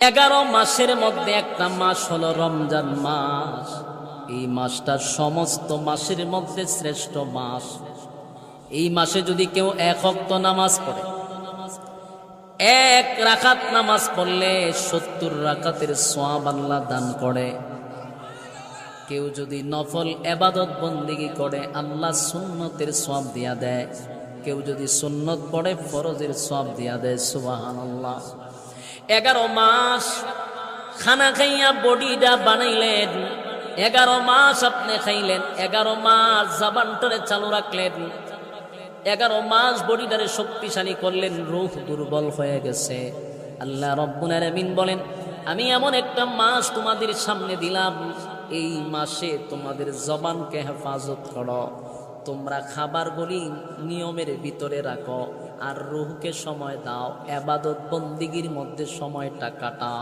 11 মাসের মধ্যে একটা মাস হলো রমজান মাস। এই মাসটা সমস্ত মাসের মধ্যে শ্রেষ্ঠ মাস। এই মাসে যদি কেউ 1 ওয়াক্ত নামাজ পড়ে, 1 রাকাত নামাজ পড়লে 70 রাকাতের সওয়াব আল্লাহ দান করে। কেউ যদি নফল ইবাদত বন্দেগী করে আল্লাহ সুন্নতের সওয়াব দিয়া দেয়। কেউ যদি সুন্নত পড়ে ফরজের সওয়াব দিয়া দেয়। সুবহানাল্লাহ। 11 মাস খানা খাইয়া বডিটা বানাইলেন, 11 মাস আপনি খাইলেন, 11 মাস জবানটারে চালু রাখলেন, 11 মাস বডিটারে শক্তিশালী করলেন, রূহ দুর্বল হয়ে গেছে। আল্লাহ রাব্বুল আলামিন বলেন, আমি এমন একটা মাস তোমাদের সামনে দিলাম, এই মাসে তোমাদের জবানকে হেফাজত করো, তোমরা খাবারগুলি নিয়মের ভিতরে রাখো, আর রূহকে সময় দাও, ইবাদত বন্দিগির মধ্যে সময়টা কাটাও।